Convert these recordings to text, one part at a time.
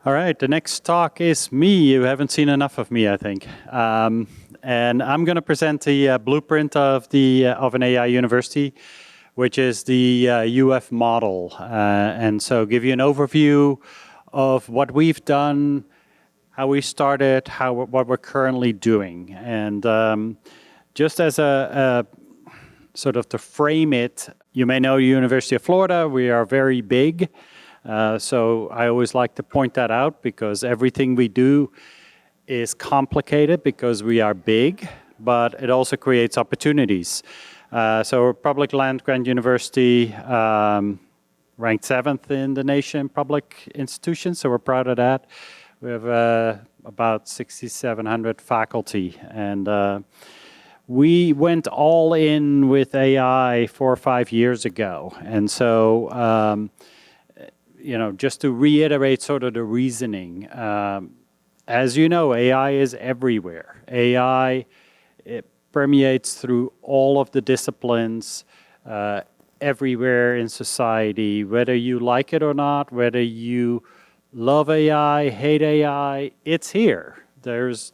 All right, the next talk is me. You haven't seen enough of me, I think. And I'm going to present the blueprint of an AI university, which is the UF model. And so give you an overview of what we've done, how we started, what we're currently doing. And just as a sort of to frame it, you may know University of Florida, we are very big. So I always like to point that out because everything we do is complicated because we are big, but it also creates opportunities. So we're a public land-grant university, ranked 7th in the nation, public institutions, so we're proud of that. We have about 6,700 faculty, and we went all in with AI 4 or 5 years ago. And so, just to reiterate sort of the reasoning, as you know, AI is everywhere. AI, it permeates through all of the disciplines, everywhere in society, whether you like it or not, whether you love AI, hate AI, it's here. There's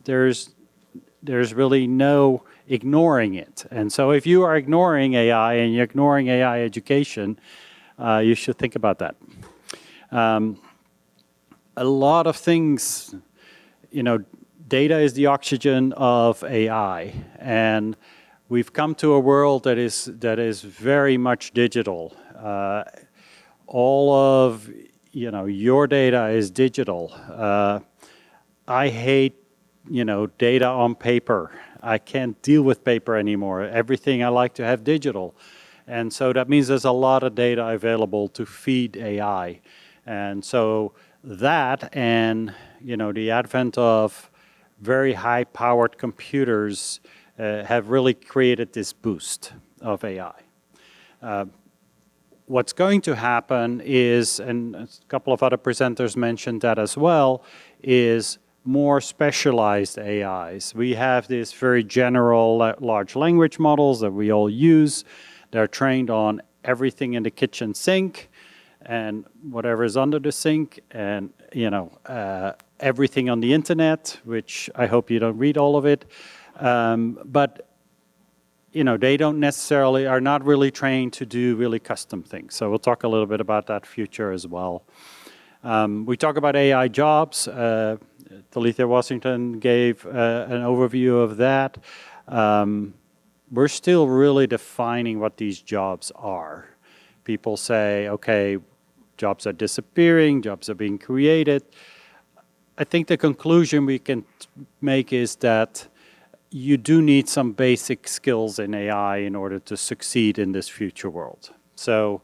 really no ignoring it. And so if you are ignoring AI and you're ignoring AI education, you should think about that. A lot of things, data is the oxygen of AI, and we've come to a world that is very much digital. All of your data is digital. I hate data on paper. I can't deal with paper anymore. Everything I like to have digital, and so that means there's a lot of data available to feed AI. And so that and the advent of very high-powered computers have really created this boost of AI. What's going to happen is, and a couple of other presenters mentioned that as well, is more specialized AIs. We have these very general large language models that we all use. They're trained on everything in the kitchen sink and whatever is under the sink, and everything on the internet, which I hope you don't read all of it. But they don't necessarily, are not really trained to do really custom things. So we'll talk a little bit about that future as well. We talk about AI jobs. Talithia Washington gave an overview of that. We're still really defining what these jobs are. People say, okay, jobs are disappearing, jobs are being created. I think the conclusion we can make is that you do need some basic skills in AI in order to succeed in this future world. So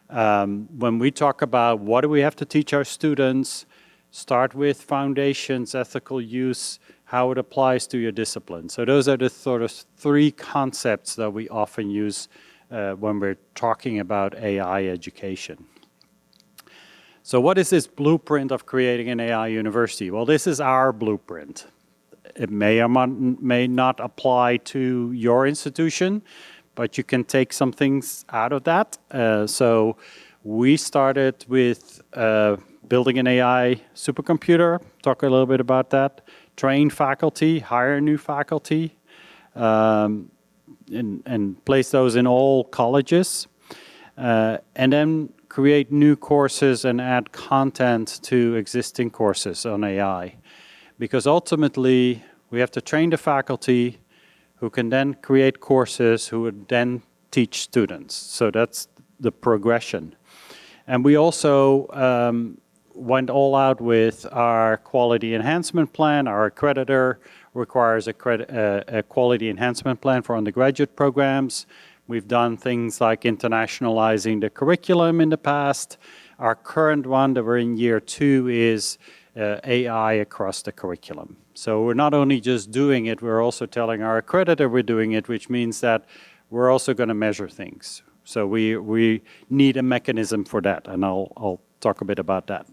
when we talk about what do we have to teach our students, start with foundations, ethical use, how it applies to your discipline. So those are the sort of 3 concepts that we often use when we're talking about AI education. So what is this blueprint of creating an AI university? Well, this is our blueprint. It may or may not apply to your institution, but you can take some things out of that. So we started with building an AI supercomputer, talk a little bit about that, train faculty, hire new faculty, and place those in all colleges, and then create new courses and add content to existing courses on AI. Because ultimately, we have to train the faculty who can then create courses who would then teach students. So that's the progression. And we also went all out with our quality enhancement plan. Our accreditor requires a quality enhancement plan for undergraduate programs. We've done things like internationalizing the curriculum in the past. Our current one that we're in year 2 is AI across the curriculum. So we're not only just doing it, we're also telling our accreditor we're doing it, which means that we're also going to measure things. So we need a mechanism for that, and I'll talk a bit about that.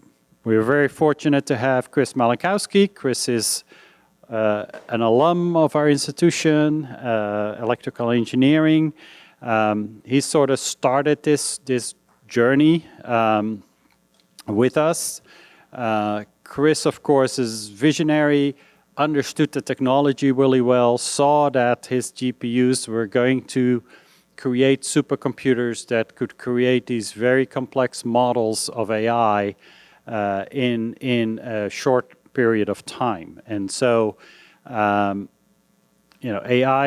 We were very fortunate to have Chris Malachowski. Chris is an alum of our institution, electrical engineering. He sort of started this journey with us. Chris, of course, is visionary, understood the technology really well, saw that his GPUs were going to create supercomputers that could create these very complex models of AI in a short period of time. And so, AI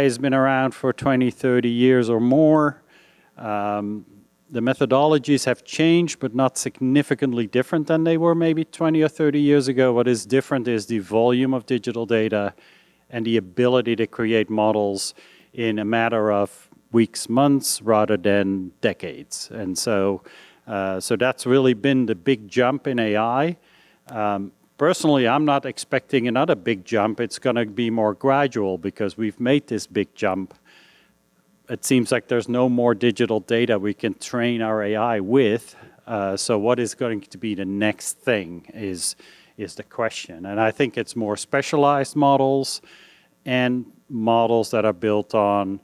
has been around for 20, 30 years or more. The methodologies have changed, but not significantly different than they were maybe 20 or 30 years ago. What is different is the volume of digital data and the ability to create models in a matter of weeks, months, rather than decades. And so that's really been the big jump in AI. Personally, I'm not expecting another big jump. It's going to be more gradual because we've made this big jump. It seems like there's no more digital data we can train our AI with. So what is going to be the next thing is the question. And I think it's more specialized models and models that are built on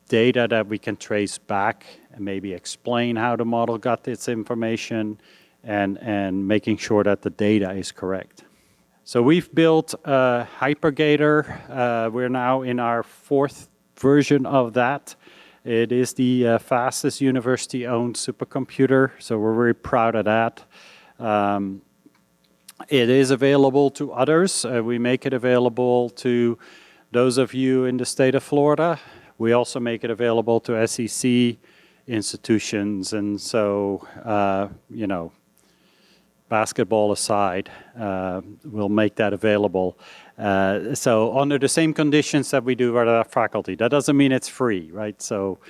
data that we can trace back and maybe explain how the model got its information and making sure that the data is correct. So we've built a Hypergator. We're now in our 4th version of that. It is the fastest university-owned supercomputer, so we're very proud of that. It is available to others. We make it available to those of you in the state of Florida. We also make it available to SEC institutions, and so, basketball aside, we'll make that available. So under the same conditions that we do with our faculty. That doesn't mean it's free, right? So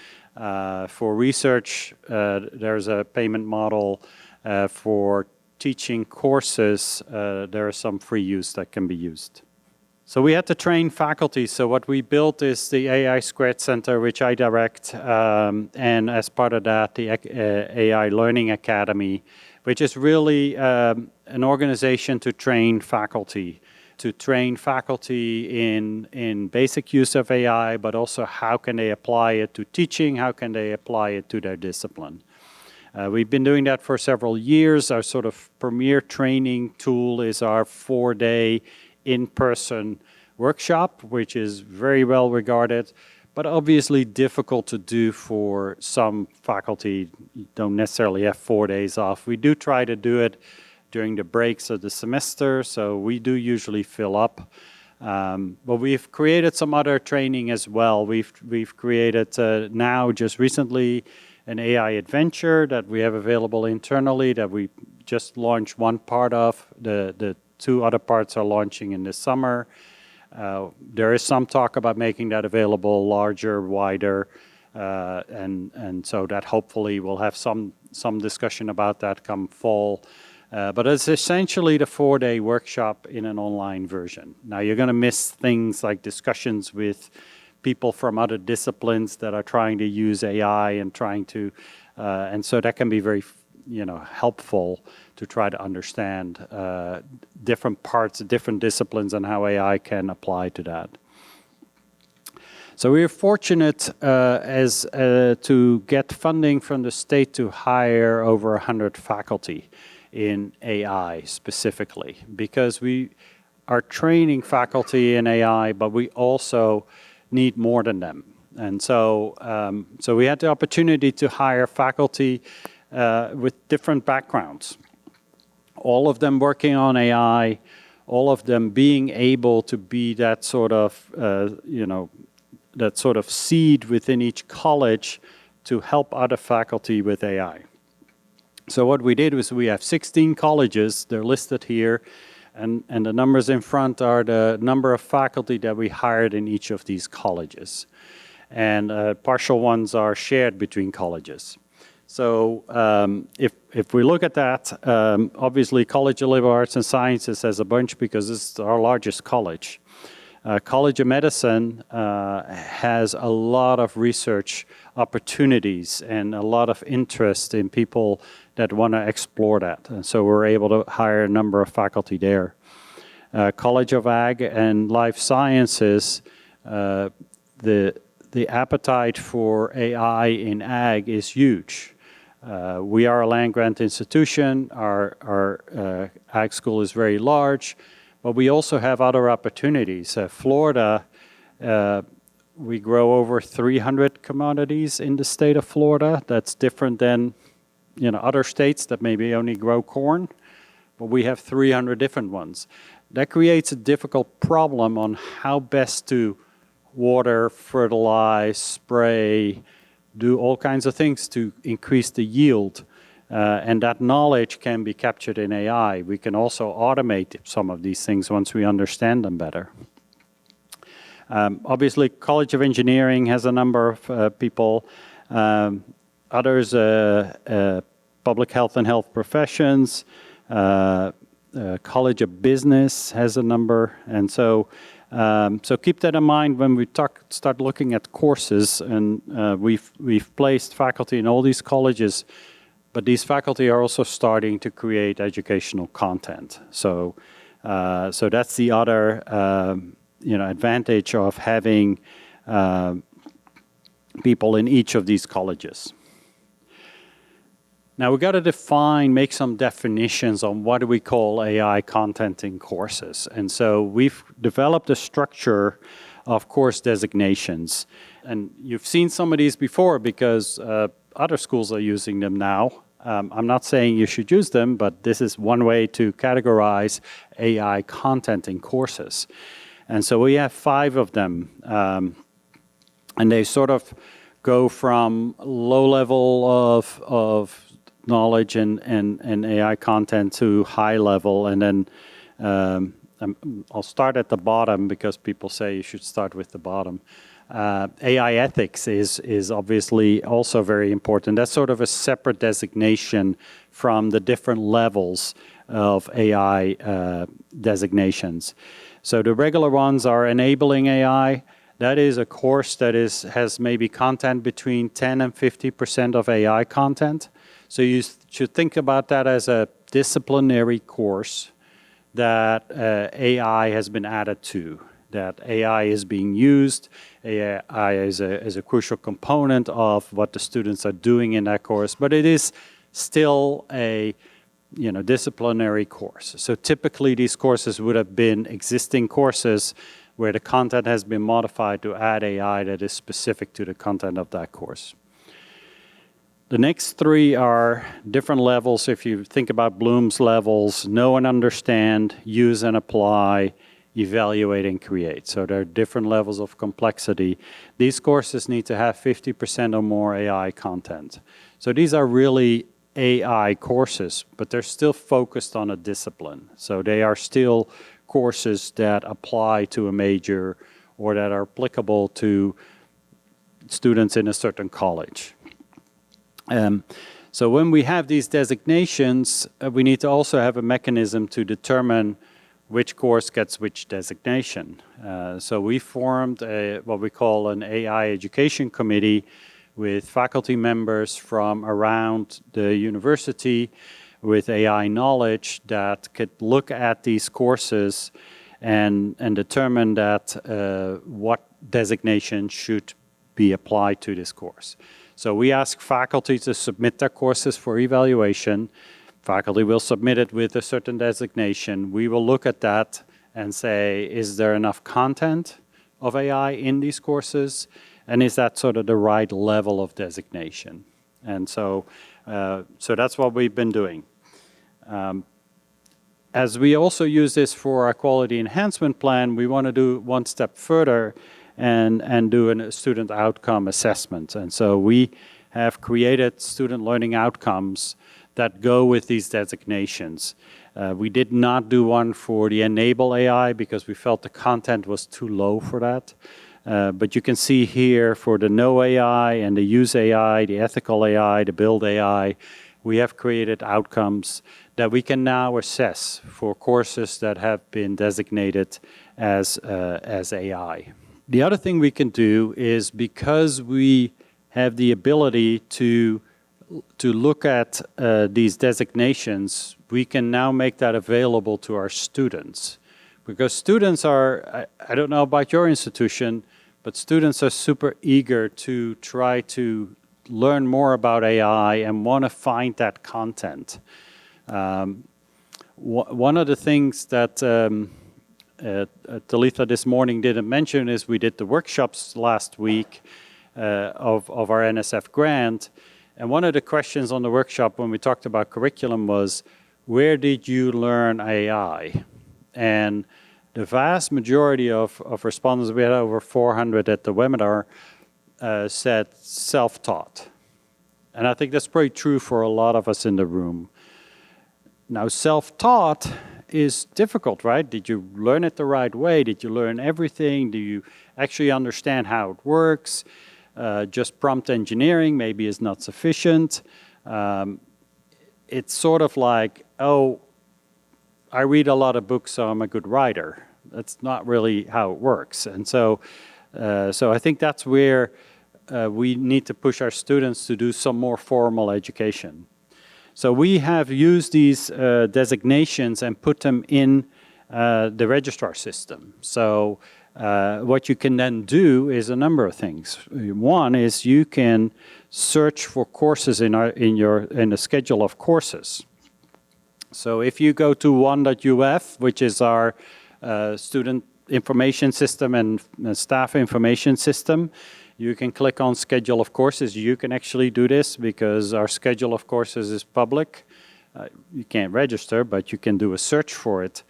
for research, there's a payment model. For teaching courses, there is some free use that can be used. So we had to train faculty. So what we built is the AI² Center, which I direct, and as part of that, the AI Learning Academy, which is really an organization to train faculty in basic use of AI, but also how can they apply it to teaching, how can they apply it to their discipline. We've been doing that for several years. Our sort of premier training tool is our 4-day in-person workshop, which is very well regarded, but obviously difficult to do for some faculty. You don't necessarily have 4 days off. We do try to do it during the breaks of the semester, so we do usually fill up. But we've created some other training as well. We've created now just recently an AI adventure that we have available internally that we just launched one part of. The 2 other parts are launching in the summer. There is some talk about making that available larger, wider, and so that hopefully we'll have some discussion about that come fall. But it's essentially the 4-day workshop in an online version. Now you're going to miss things like discussions with people from other disciplines that are trying to use AI and and so that can be very helpful to try to understand different parts, different disciplines, and how AI can apply to that. So we are fortunate to get funding from the state to hire over 100 faculty in AI specifically, because we are training faculty in AI, but we also need more than them. And so we had the opportunity to hire faculty with different backgrounds, all of them working on AI, all of them being able to be that sort of seed within each college to help other faculty with AI. So what we did was we have 16 colleges, they're listed here, and the numbers in front are the number of faculty that we hired in each of these colleges. And partial ones are shared between colleges. So if we look at that, obviously College of Liberal Arts and Sciences has a bunch because it's our largest college. College of Medicine has a lot of research opportunities and a lot of interest in people that want to explore that. And so we're able to hire a number of faculty there. College of Ag and Life Sciences, the appetite for AI in ag is huge. We are a land-grant institution. Our ag school is very large, but we also have other opportunities. Florida, we grow over 300 commodities in the state of Florida. That's different than other states that maybe only grow corn, but we have 300 different ones. That creates a difficult problem on how best to water, fertilize, spray, do all kinds of things to increase the yield. And that knowledge can be captured in AI. We can also automate some of these things once we understand them better. Obviously, College of Engineering has a number of people. Others, Public Health and Health Professions, College of Business has a number. And so keep that in mind when we start looking at courses. And we've placed faculty in all these colleges, but these faculty are also starting to create educational content. So that's the other advantage of having people in each of these colleges. Now we've got to make some definitions on what do we call AI content in courses. And so we've developed a structure of course designations. And you've seen some of these before because other schools are using them now. I'm not saying you should use them, but this is one way to categorize AI content in courses. And so we have 5 of them. And they sort of go from low level of knowledge and AI content to high level. And then I'll start at the bottom because people say you should start with the bottom. AI ethics is obviously also very important. That's sort of a separate designation from the different levels of AI designations. So the regular ones are enabling AI. That is a course that has maybe content between 10 and 50% of AI content. So you should think about that as a disciplinary course that AI has been added to, that AI is being used. AI is a crucial component of what the students are doing in that course, but it is still a disciplinary course. So typically these courses would have been existing courses where the content has been modified to add AI that is specific to the content of that course. The next 3 are different levels. If you think about Bloom's levels, know and understand, use and apply, evaluate and create. So there are different levels of complexity. These courses need to have 50% or more AI content. So these are really AI courses, but they're still focused on a discipline. So they are still courses that apply to a major or that are applicable to students in a certain college. So when we have these designations, we need to also have a mechanism to determine which course gets which designation. So we formed what we call an AI education committee with faculty members from around the university with AI knowledge that could look at these courses and determine that what designation should be applied to this course. So we ask faculty to submit their courses for evaluation. Faculty will submit it with a certain designation. We will look at that and say, is there enough content of AI in these courses? And is that sort of the right level of designation? And so that's what we've been doing. As we also use this for our quality enhancement plan, we want to do one step further and do a student outcome assessment. And so we have created student learning outcomes that go with these designations. We did not do one for the Enable AI because we felt the content was too low for that. But you can see here for the Know AI and the Use AI, the Ethical AI, the Build AI, we have created outcomes that we can now assess for courses that have been designated as AI. The other thing we can do is because we have the ability to look at these designations, we can now make that available to our students. Because students are, I don't know about your institution, but students are super eager to try to learn more about AI and want to find that content. One of the things that Talitha this morning didn't mention is we did the workshops last week of our NSF grant. And one of the questions on the workshop when we talked about curriculum was, where did you learn AI? And the vast majority of respondents, we had over 400 at the webinar, said self-taught. And I think that's pretty true for a lot of us in the room. Now, self-taught is difficult, right? Did you learn it the right way? Did you learn everything? Do you actually understand how it works? Just prompt engineering maybe is not sufficient. It's sort of like, oh, I read a lot of books, so I'm a good writer. That's not really how it works. And so I think that's where we need to push our students to do some more formal education. So we have used these designations and put them in the registrar system. So what you can then do is a number of things. One is you can search for courses in the schedule of courses. So if you go to one.uf, which is our student information system and staff information system, you can click on schedule of courses. You can actually do this because our schedule of courses is public. You can't register, but you can do a search for it.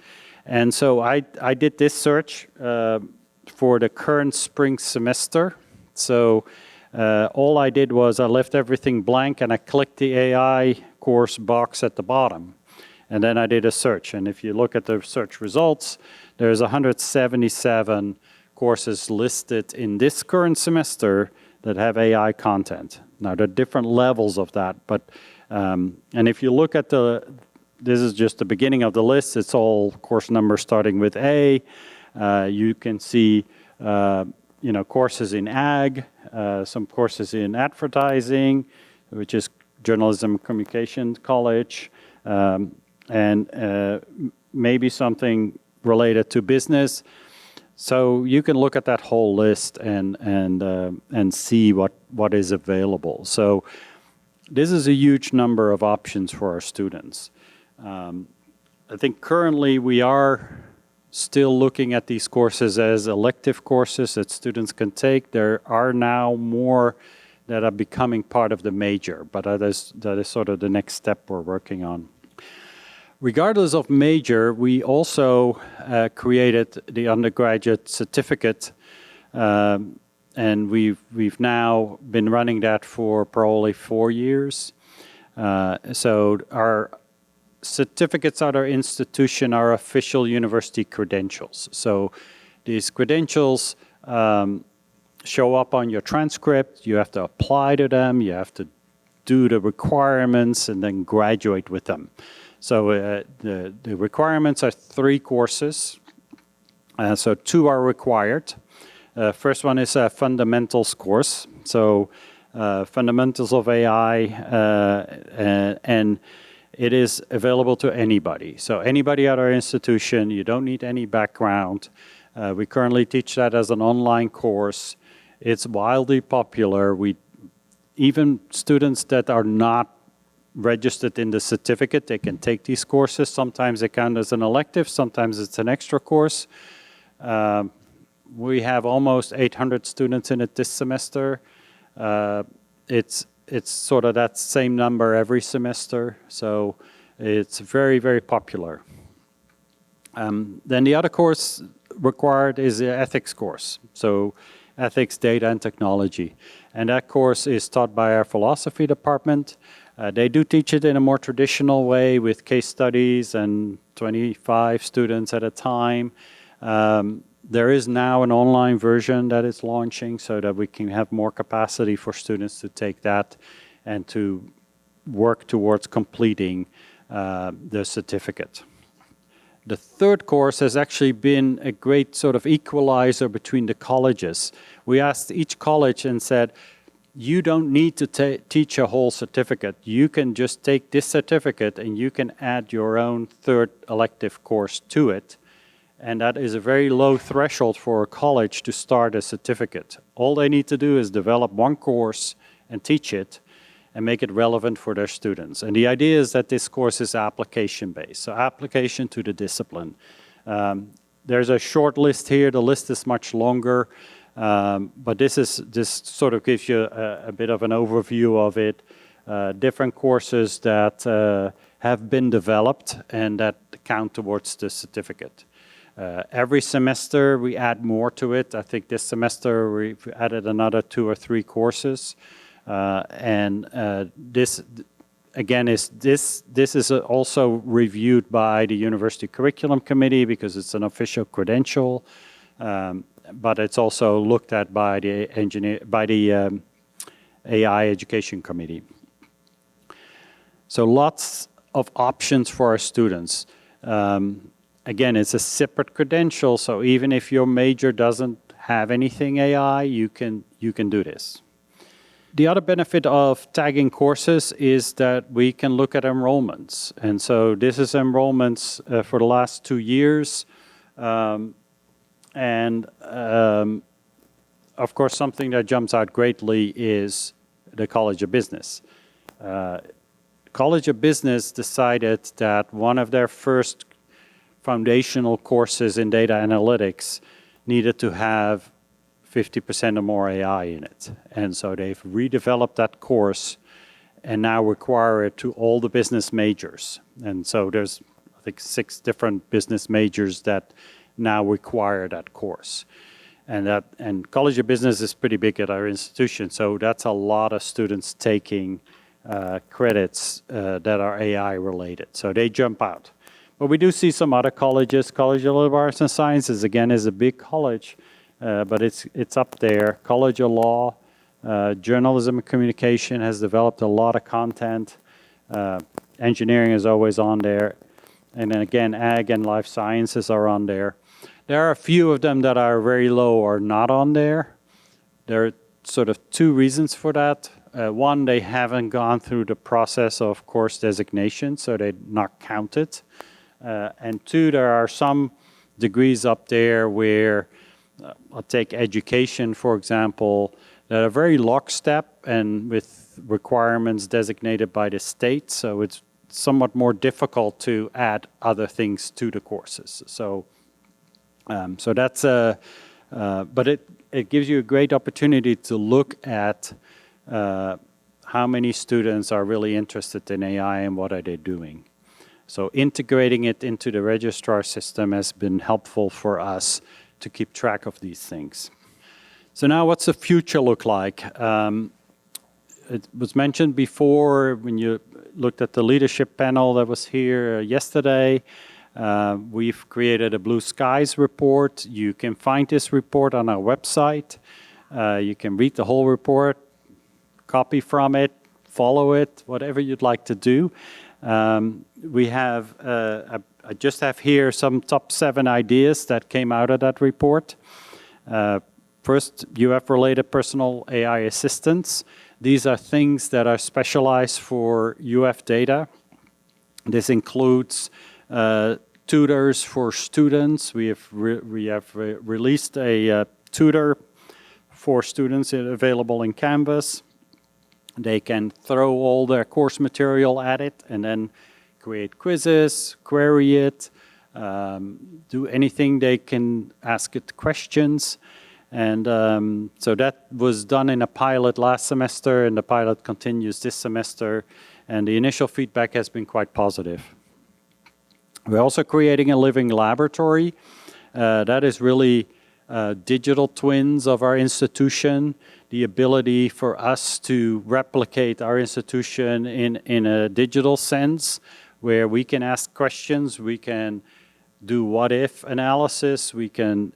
And so I did this search for the current spring semester. So all I did was I left everything blank and I clicked the AI course box at the bottom. And then I did a search. And if you look at the search results, there's 177 courses listed in this current semester that have AI content. Now, there are different levels of that, but and if you look at this is just the beginning of the list. It's all course numbers starting with A. You can see, courses in ag, some courses in advertising, which is Journalism and Communication College, and maybe something related to business. So you can look at that whole list and see what is available. So this is a huge number of options for our students. I think currently we are still looking at these courses as elective courses that students can take. There are now more that are becoming part of the major, but that is sort of the next step we're working on. Regardless of major, we also created the undergraduate certificate, and we've now been running that for probably 4 years. So our certificates at our institution are official university credentials. So these credentials show up on your transcript. You have to apply to them. You have to do the requirements and then graduate with them. So the requirements are 3 courses. So 2 are required. First one is a fundamentals course. So fundamentals of AI, and it is available to anybody. So anybody at our institution, you don't need any background. We currently teach that as an online course. It's wildly popular. Even students that are not registered in the certificate, they can take these courses. Sometimes they count as an elective, sometimes it's an extra course. We have almost 800 students in it this semester. It's sort of that same number every semester, so it's very, very popular. Then the other course required is the ethics course, so ethics, data, and technology. And that course is taught by our philosophy department. They do teach it in a more traditional way with case studies and 25 students at a time. There is now an online version that is launching so that we can have more capacity for students to take that and to work towards completing the certificate. The third course has actually been a great sort of equalizer between the colleges. We asked each college and said, you don't need to teach a whole certificate. You can just take this certificate and you can add your own third elective course to it. And that is a very low threshold for a college to start a certificate. All they need to do is develop one course and teach it and make it relevant for their students. And the idea is that this course is application-based, so application to the discipline. There's a short list here. The list is much longer, but this sort of gives you a bit of an overview of it. Different courses that have been developed and that count towards the certificate. Every semester we add more to it. I think this semester we've added another 2 or 3 courses. This again this is also reviewed by the University Curriculum Committee because it's an official credential, but it's also looked at by the AI Education Committee. So lots of options for our students. Again, it's a separate credential, so even if your major doesn't have anything AI, you can do this. The other benefit of tagging courses is that we can look at enrollments. And so this is enrollments for the last 2 years. Of course, something that jumps out greatly is the College of Business. College of Business decided that one of their first foundational courses in data analytics needed to have 50% or more AI in it. And so they've redeveloped that course and now require it to all the business majors. And so there's, I think, 6 different business majors that now require that course. And College of Business is pretty big at our institution, so that's a lot of students taking credits that are AI related. So they jump out. But we do see some other colleges. College of Liberal Arts and Sciences, again, is a big college. But it's up there. College of Law, Journalism and Communication has developed a lot of content. Engineering is always on there. And then again, Ag and Life Sciences are on there. There are a few of them that are very low or not on there. There are sort of 2 reasons for that. One, they haven't gone through the process of course designation, so they're not counted. And 2, there are some degrees up there where I'll take education, for example, that are very lockstep and with requirements designated by the state. So it's somewhat more difficult to add other things to the courses. So that's but it gives you a great opportunity to look at how many students are really interested in AI and what are they doing. So integrating it into the registrar system has been helpful for us to keep track of these things. So now what's the future look like? It was mentioned before when you looked at the leadership panel that was here yesterday. We've created a Blue Skies report. You can find this report on our website. You can read the whole report, copy from it, follow it, whatever you'd like to do. We have I just have here some top 7 ideas that came out of that report. First, UF-related personal AI assistants. These are things that are specialized for UF data. This includes tutors for students. We have released a tutor for students available in Canvas. They can throw all their course material at it and then create quizzes, query it, do anything they can, ask it questions. And so that was done in a pilot last semester, and the pilot continues this semester, and the initial feedback has been quite positive. We're also creating a living laboratory. That is really digital twins of our institution, the ability for us to replicate our institution in a digital sense, where we can ask questions, we can do what-if analysis, we can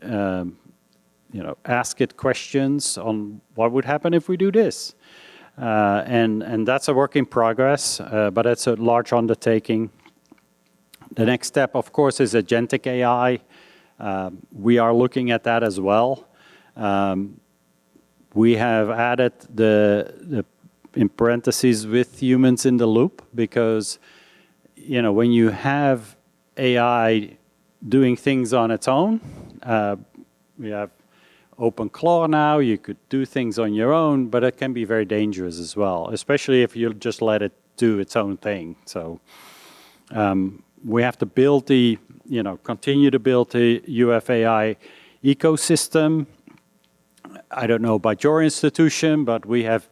ask it questions on what would happen if we do this. And that's a work in progress, but it's a large undertaking. The next step, of course, is agentic AI. We are looking at that as well. We have added the in parentheses with humans in the loop because when you have AI doing things on its own, we have OpenClaw now. You could do things on your own, but it can be very dangerous as well, especially if you just let it do its own thing. So we have to build continue to build the UFAI ecosystem. I don't know about your institution, but we have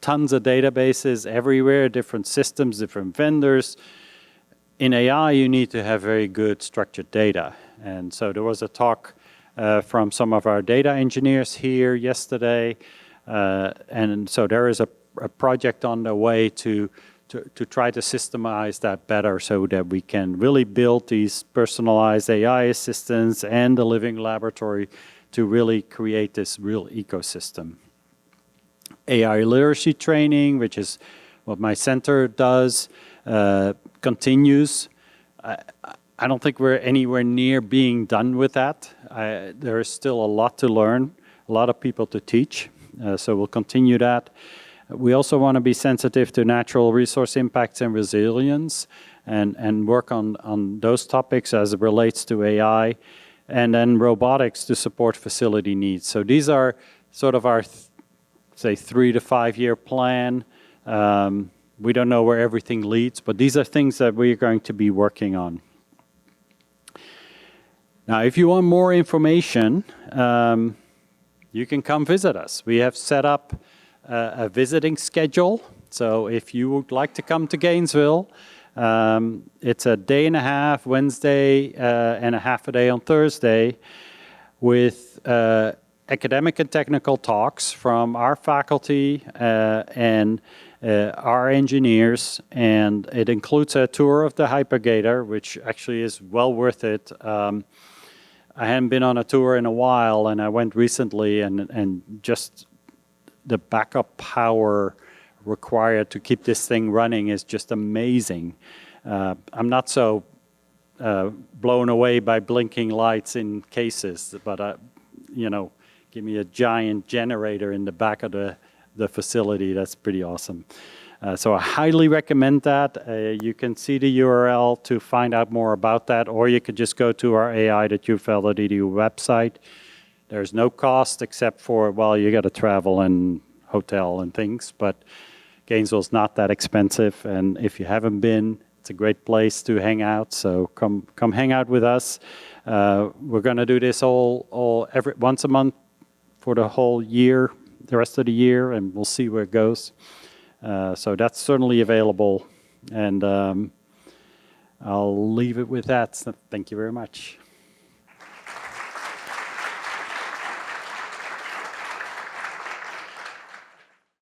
tons of databases everywhere, different systems, different vendors. In AI, you need to have very good structured data. And so there was a talk from some of our data engineers here yesterday. And so there is a project on the way to try to systemize that better so that we can really build these personalized AI assistants and the living laboratory to really create this real ecosystem. AI literacy training, which is what my center does, continues. I don't think we're anywhere near being done with that. There is still a lot to learn, a lot of people to teach, so we'll continue that. We also want to be sensitive to natural resource impacts and resilience and work on those topics as it relates to AI, and then robotics to support facility needs. So these are sort of our, say, 3 to 5 year plan. We don't know where everything leads, but these are things that we're going to be working on. Now, if you want more information, you can come visit us. We have set up a visiting schedule. So if you would like to come to Gainesville, it's a day and a half Wednesday and a half a day on Thursday with academic and technical talks from our faculty and our engineers, and it includes a tour of the Hypergator, which actually is well worth it. I hadn't been on a tour in a while, and I went recently, and just the backup power required to keep this thing running is just amazing. I'm not so blown away by blinking lights in cases, but give me a giant generator in the back of the facility. That's pretty awesome. So I highly recommend that. You can see the URL to find out more about that, or you could just go to our ai.ufl.edu website. There's no cost except for, well, you got to travel and hotel and things, but Gainesville's not that expensive. And if you haven't been, it's a great place to hang out. So come hang out with us. We're going to do this once a month for the whole year, the rest of the year, and we'll see where it goes. So that's certainly available, and I'll leave it with that. So thank you very much.